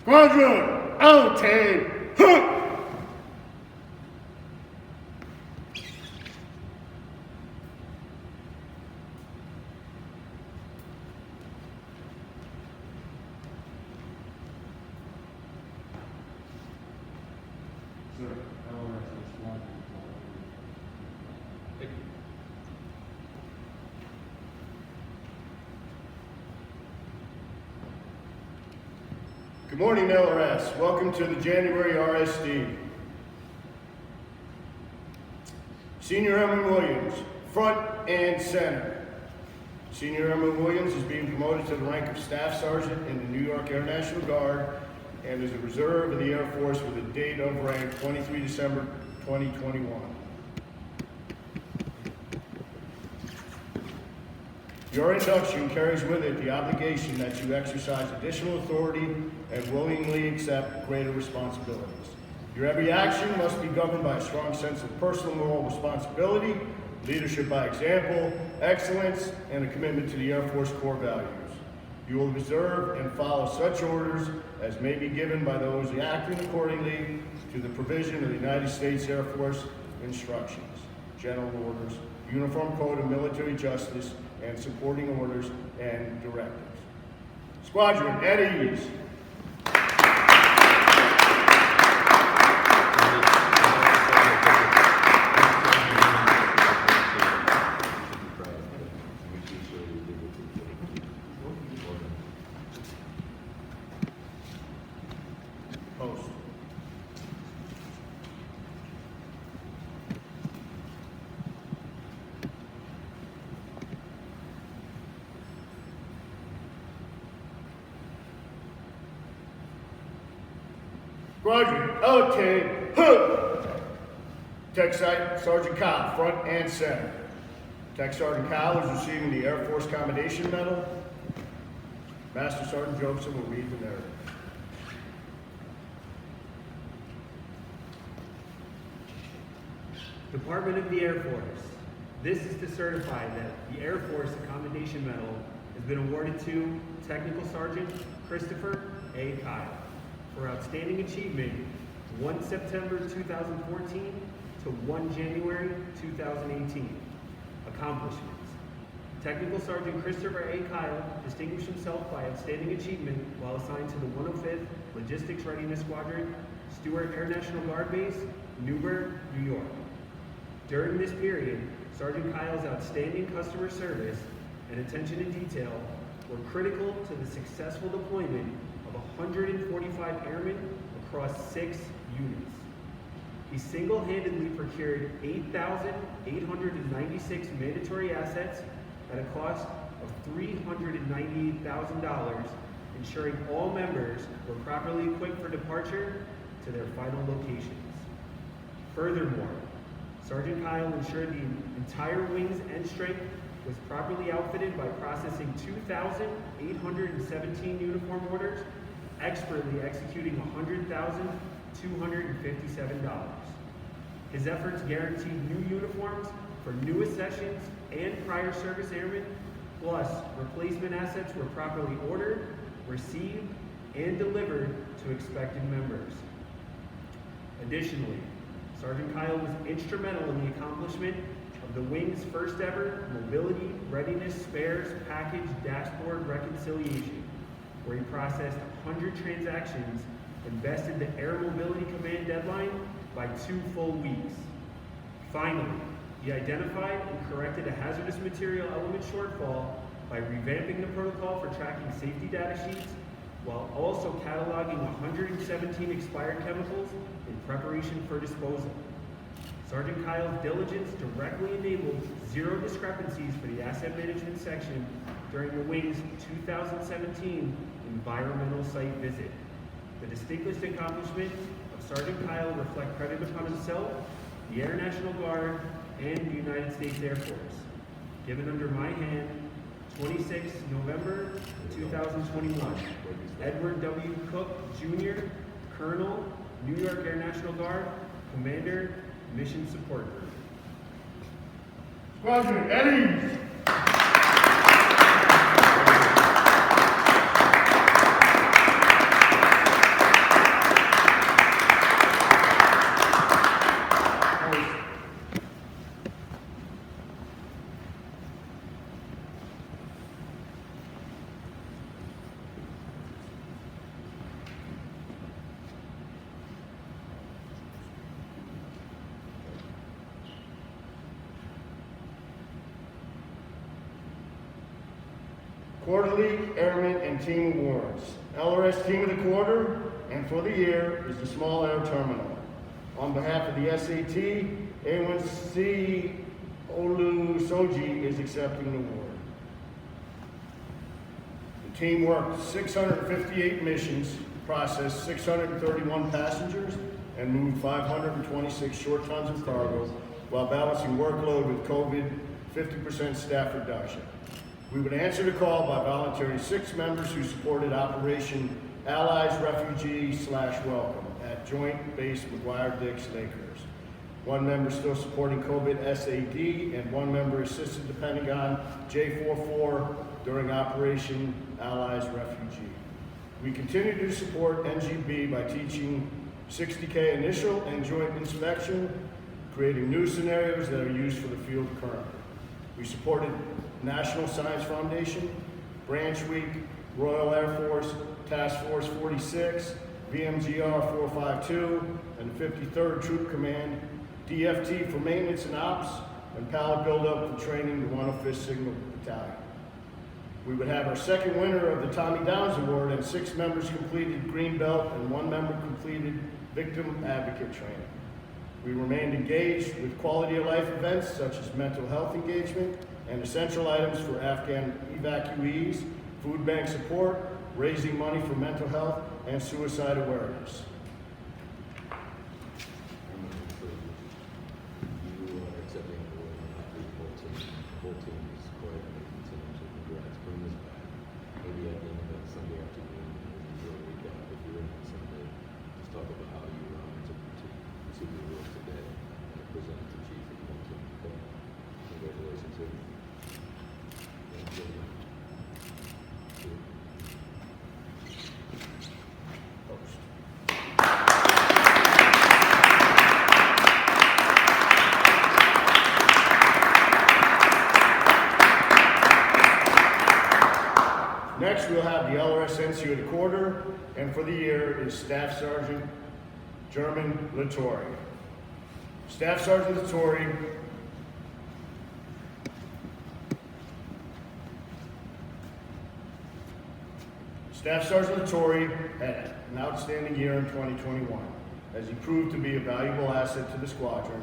Squadron, outtake, huh! Sir, LRS Squadron. Thank you. Good morning, LRS. Welcome to the January RSD. Senior Airman Williams, front and center. Senior Airman Williams is being promoted to the rank of Staff Sergeant in the New York Air National Guard and is a reserve of the Air Force with a date of rank 23 December 2021. Your induction carries with it the obligation that you exercise additional authority and willingly accept greater responsibilities. Your every action must be governed by a strong sense of personal moral responsibility, leadership by example, excellence, and a commitment to the Air Force core values. You will observe and follow such orders as may be given by those acting accordingly to the provision of the United States Air Force instructions, general orders, Uniform Code of Military Justice, and supporting orders and directives. Squadron, at ease. Post. Squadron, outtake, huh! Tech Sergeant Kyle, front and center. Tech Sergeant Kyle is receiving the Air Force Commendation Medal. Master Sergeant Joseph will read the narrative. Department of the Air Force. This is to certify that the Air Force Commendation Medal has been awarded to Technical Sergeant Christopher A. Kyle for outstanding achievement 1 September 2014 to 1 January 2018. Accomplishments. Technical Sergeant Christopher A. Kyle distinguished himself by outstanding achievement while assigned to the 105th Logistics Readiness Squadron, Stewart Air National Guard Base, Newburgh, New York. During this period, Sergeant Kyle's outstanding customer service and attention to detail were critical to the successful deployment of 145 airmen across 6 units. He single-handedly procured 8,896 mandatory assets at a cost of $398,000, ensuring all members were properly equipped for departure to their final locations. Furthermore, Sergeant Kyle ensured the entire wing's end strength was properly outfitted by processing 2,817 uniform orders, expertly executing $100,257. His efforts guaranteed new uniforms for newest sessions and prior service airmen, plus replacement assets were properly ordered, received, and delivered to expected members. Additionally, Sergeant Kyle was instrumental in the accomplishment of the wing's first ever Mobility Readiness Spares Package Dashboard Reconciliation, where he processed 100 transactions and bested the Air Mobility Command deadline by 2 full weeks. Finally, he identified and corrected a hazardous material element shortfall by revamping the protocol for tracking safety data sheets, while also cataloging 117 expired chemicals in preparation for disposal. Sergeant Kyle's diligence directly enabled 0 discrepancies for the asset management section during the wing's 2017 environmental site visit. The distinguished accomplishments of Sergeant Kyle reflect credit upon himself, the Air National Guard, and the United States Air Force. Given under my hand, 26 November 2021, Edward W. Cook, Jr., Colonel, New York Air National Guard, Commander, Mission Support Group. Squadron, at ease. Quarterly Airman and Team Awards. LRS Team of the Quarter and for the year is the Small Air Terminal. On behalf of the SAT, A1C Olu Soji is accepting the award. The team worked 658 missions, processed 631 passengers, and moved 526 short tons of cargo while balancing workload with COVID 50% staff reduction. We would answer the call by volunteering 6 members who supported Operation Allies Refugee/Welcome at Joint Base McGuire-Dix Lakers. 1 member still supporting COVID SAD, and 1 member assisted the Pentagon J44 during Operation Allies Refugee. We continue to support NGB by teaching 60K initial and joint inspection, creating new scenarios that are used for the field currently. We supported National Science Foundation, Branch Week, Royal Air Force, Task Force 46, VMGR 452, and 53rd Troop Command, DFT for maintenance and ops, and pallet buildup for training the 105th Signal Battalion. We would have our 2nd winner of the Tommy Downs Award, and 6 members completed Green Belt and 1 member completed Victim Advocate training. We remained engaged with quality of life events such as mental health engagement and essential items for Afghan evacuees, food bank support, raising money for mental health, and suicide awareness. You are accepting the award on behalf of the whole team is quite an continuum, so congrats. Bring this back. Maybe at the end of that Sunday afternoon, or a week out, if you're in on Sunday, just talk about how you were honored to receive the award today and present it to Chief of the whole team. Okay? Congratulations, sir. Thank you. Next, we'll have the LRS NCO of the Quarter, and for the year is Staff Sergeant German Lattori. Staff Sergeant Lattori had an outstanding year in 2021 as he proved to be a valuable asset to the squadron,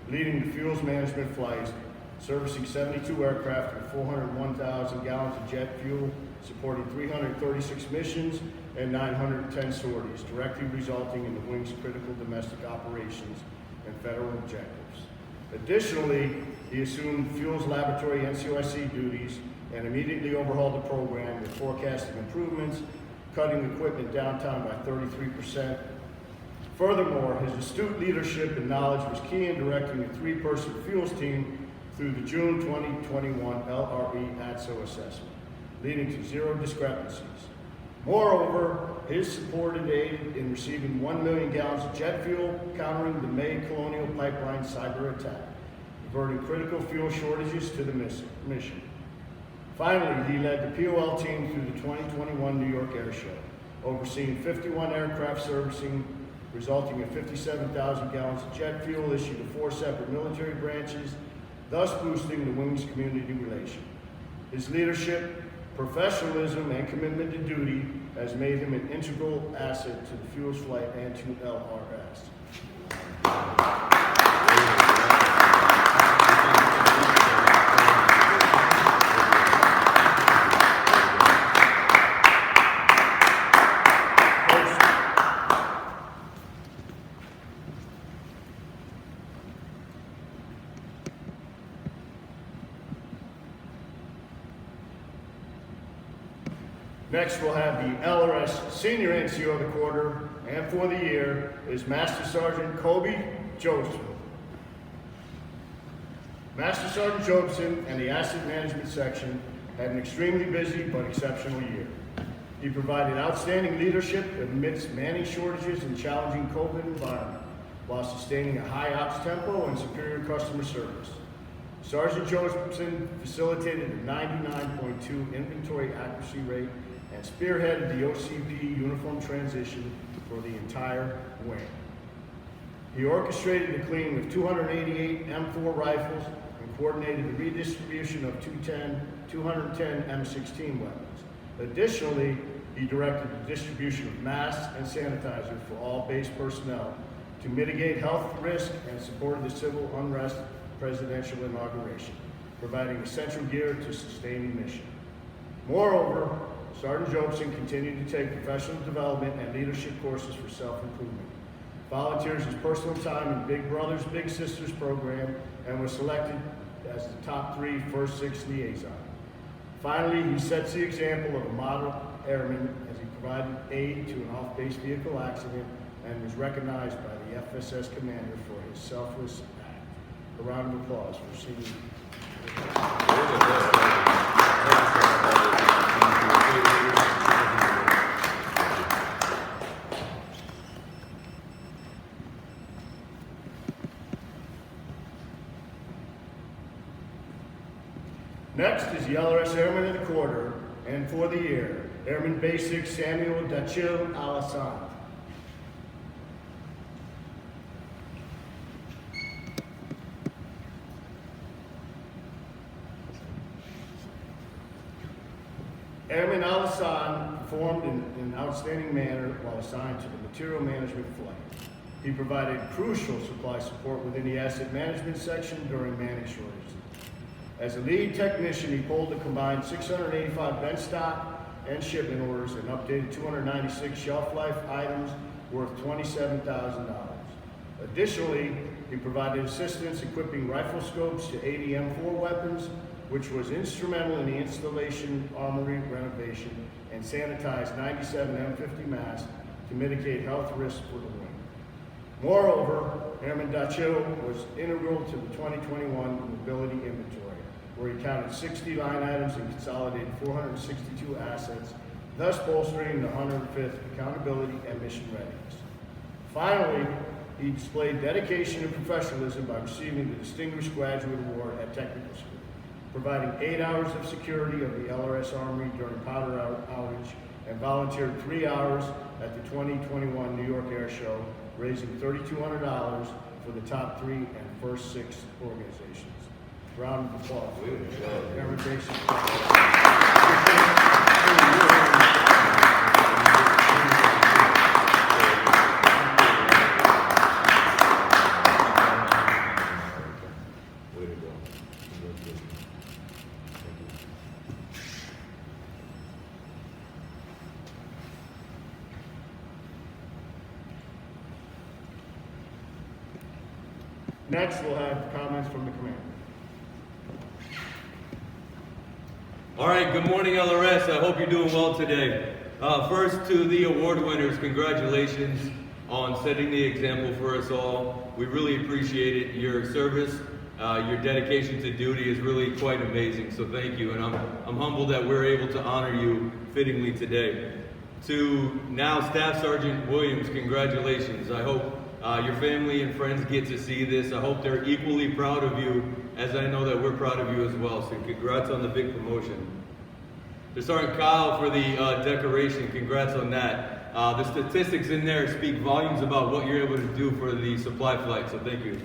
leading the fuels management flights, servicing 72 aircraft with 401,000 gallons of jet fuel, supporting 336 missions and 910 sorties, directly resulting in the Wing's critical domestic operations and federal objectives. Additionally, he assumed fuels laboratory NCOIC duties and immediately overhauled the program with forecasting improvements, cutting equipment downtime by 33%. Furthermore, his astute leadership and knowledge was key in directing a 3-person fuels team through the June 2021 LRE ATSO assessment, leading to 0 discrepancies. Moreover, his support aided in receiving 1 million gallons of jet fuel, countering the May Colonial Pipeline cyber attack, diverting critical fuel shortages to the mission. Finally, he led the POL team through the 2021 New York Air Show, overseeing 51 aircraft servicing, resulting in 57,000 gallons of jet fuel issued to 4 separate military branches, thus boosting the Wing's community relation. His leadership, professionalism, and commitment to duty has made him an integral asset to the fuels flight and to LRS. Next, we'll have the LRS Senior NCO of the Quarter, and for the year is Master Sergeant Kobe Joseph. Master Sergeant Jobson and the Asset Management Section had an extremely busy but exceptional year. He provided outstanding leadership amidst manning shortages and challenging COVID environment, while sustaining a high ops tempo and superior customer service. Sergeant Jobson facilitated a 99.2 inventory accuracy rate and spearheaded the OCP uniform transition for the entire wing. He orchestrated the cleaning of 288 M4 rifles and coordinated the redistribution of 210 210 M16 weapons. Additionally, he directed the distribution of masks and sanitizer for all base personnel to mitigate health risk and supported the civil unrest presidential inauguration, providing essential gear to sustain the mission. Moreover, Sergeant Jobson continued to take professional development and leadership courses for self-improvement, volunteers his personal time in Big Brothers Big Sisters program, and was selected as the top 3 First Six liaison. Finally, he sets the example of a model airman as he provided aid to an off-base vehicle accident and was recognized by the FSS commander for his selfless act. A round of applause for Senior. Next is the LRS Airman of the Quarter, and for the year, Airman Basic Samuel Dachil Alassane. Airman Alassane performed in an outstanding manner while assigned to the material management flight. He provided crucial supply support within the asset management section during manning shortages. As a lead technician, he pulled a combined 685 bench stock and shipment orders and updated 296 shelf life items worth $27,000. Additionally, he provided assistance equipping rifle scopes to 80 M4 weapons, which was instrumental in the installation, armory renovation, and sanitized 97 M50 masks to mitigate health risks for the wing. Moreover, Airman Dachil was integral to the 2021 mobility inventory, where he counted 60 line items and consolidated 462 assets, thus bolstering the 105th accountability and mission readiness. Finally, he displayed dedication and professionalism by receiving the Distinguished Graduate Award at Technical School, providing 8 hours of security of the LRS Armory during powder outage, and volunteered 3 hours at the 2021 New York Air Show, raising $3,200 for the top 3 and first 6 organizations. Round of applause. Airman Basic. Way to go. Congratulations. Thank you. Next, we'll have comments from the commander. All right, good morning, LRS. I hope you're doing well today. First, to the award winners, congratulations on setting the example for us all. We really appreciate it. Your service, your dedication to duty is really quite amazing, so thank you. And I'm humbled that we're able to honor you fittingly today. To now Staff Sergeant Williams, congratulations. I hope your family and friends get to see this. I hope they're equally proud of you, as I know that we're proud of you as well. So congrats on the big promotion. To Sergeant Kyle for the decoration, congrats on that. The statistics in there speak volumes about what you're able to do for the supply flight, so thank you.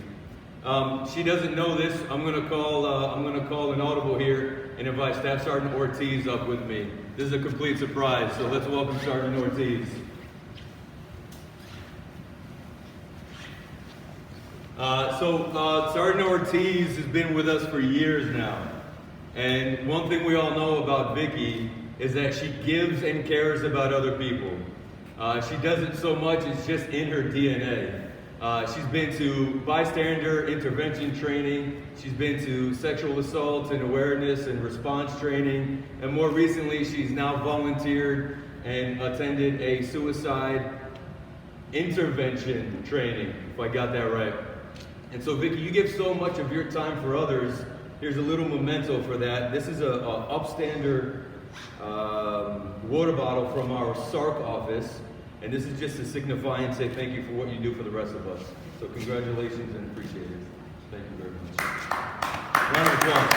She doesn't know this. I'm gonna call an audible here and invite Staff Sergeant Ortiz up with me. This is a complete surprise, so let's welcome Sergeant Ortiz. Sergeant Ortiz has been with us for years now. And one thing we all know about Vicky is that she gives and cares about other people. She does it so much, it's just in her DNA. She's been to bystander intervention training. She's been to sexual assault and awareness and response training. And more recently, she's now volunteered and attended a suicide intervention training, if I got that right. And so, Vicky, you give so much of your time for others. Here's a little memento for that. This is a Upstander water bottle from our SARC office. And this is just to signify and say thank you for what you do for the rest of us. So congratulations and appreciate it. Thank you very much. Round of applause.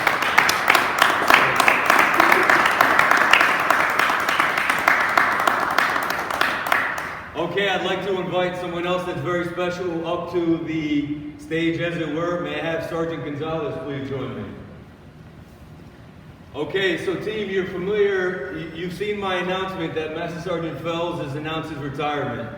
Okay, I'd like to invite someone else that's very special up to the stage, as it were. May I have Sergeant Gonzalez please join me? Okay, so team, you're familiar, you've seen my announcement that Master Sergeant Fells has announced his retirement.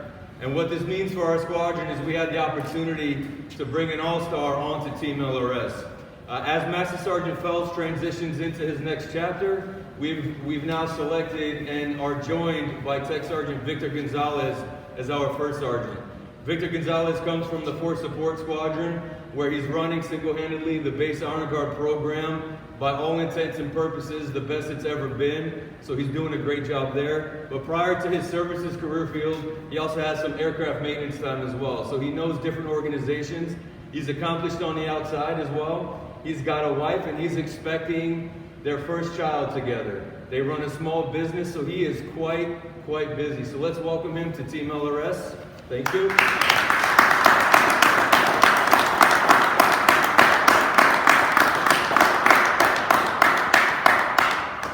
And what this means for our squadron is we had the opportunity to bring an all-star onto Team LRS. As Master Sergeant Fells transitions into his next chapter, we've now selected and are joined by Tech Sergeant Victor Gonzalez as our first sergeant. Victor Gonzalez comes from the Force Support Squadron, where he's running single-handedly the base honor guard program. By all intents and purposes, the best it's ever been. So he's doing a great job there. But prior to his services career field, he also has some aircraft maintenance time as well. So he knows different organizations. He's accomplished on the outside as well. He's got a wife and he's expecting their first child together. They run a small business, so he is quite busy. So let's welcome him to Team LRS. Thank you.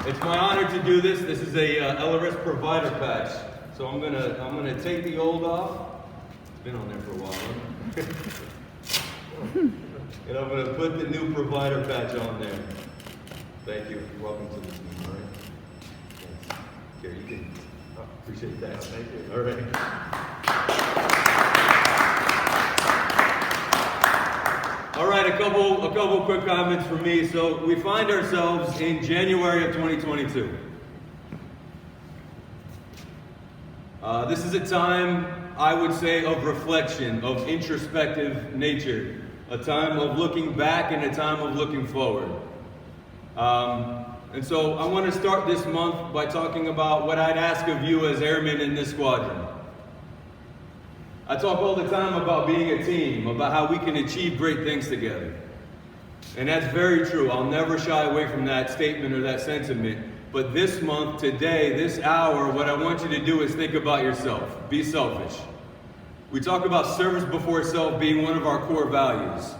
It's my honor to do this. This is a LRS provider patch. So I'm gonna take the old off. It's been on there for a while. Huh? And I'm gonna put the new provider patch on there. Thank you. Welcome to the team. All right. Thanks. Here, you can. Appreciate that. Thank you. All right. All right, a couple quick comments from me. So we find ourselves in January of 2022. This is a time, I would say, of reflection, of introspective nature, a time of looking back and a time of looking forward. And so I want to start this month by talking about what I'd ask of you as airmen in this squadron. I talk all the time about being a team, about how we can achieve great things together. And that's very true. I'll never shy away from that statement or that sentiment. But this month, today, this hour, what I want you to do is think about yourself. Be selfish. We talk about service before self being one of our core values.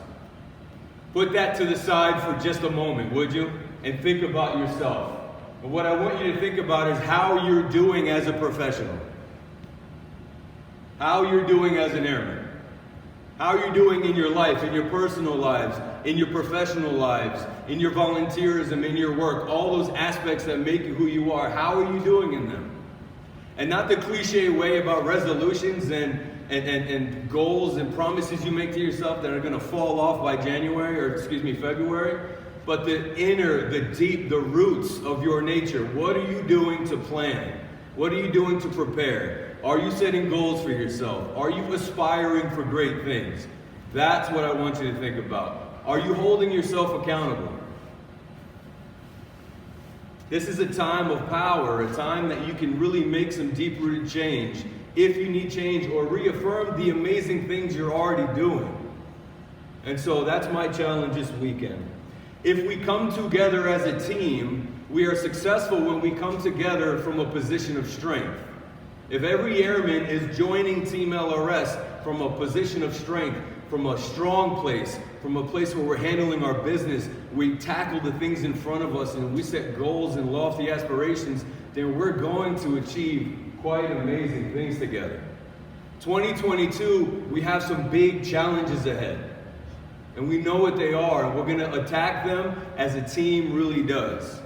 Put that to the side for just a moment, would you? And think about yourself. And what I want you to think about is how you're doing as a professional. How you're doing as an airman. How you're doing in your life, in your personal lives, in your professional lives, in your volunteerism, in your work, all those aspects that make you who you are. How are you doing in them? And not the cliche way about resolutions and goals and promises you make to yourself that are going to fall off by February, but the inner, the deep, the roots of your nature. What are you doing to plan? What are you doing to prepare? Are you setting goals for yourself? Are you aspiring for great things? That's what I want you to think about. Are you holding yourself accountable? This is a time of power, a time that you can really make some deep-rooted change if you need change, or reaffirm the amazing things you're already doing. And so that's my challenge this weekend. If we come together as a team, we are successful when we come together from a position of strength. If every airman is joining Team LRS from a position of strength, from a strong place, from a place where we're handling our business, we tackle the things in front of us and we set goals and lofty aspirations, then we're going to achieve quite amazing things together. 2022, we have some big challenges ahead. And we know what they are, and we're going to attack them as a team really does.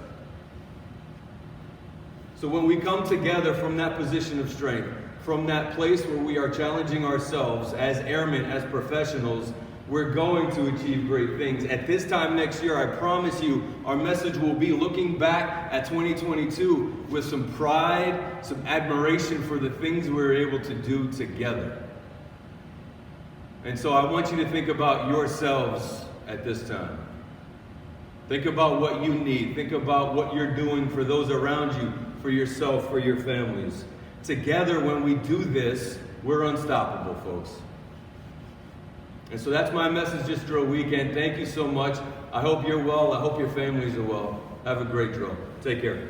So when we come together from that position of strength, from that place where we are challenging ourselves as airmen, as professionals, we're going to achieve great things. At this time next year, I promise you, our message will be looking back at 2022 with some pride, some admiration for the things we were able to do together. And so I want you to think about yourselves at this time. Think about what you need. Think about what you're doing for those around you, for yourself, for your families. Together, when we do this, we're unstoppable, folks. And so that's my message this drill weekend. Thank you so much. I hope you're well. I hope your families are well. Have a great drill. Take care.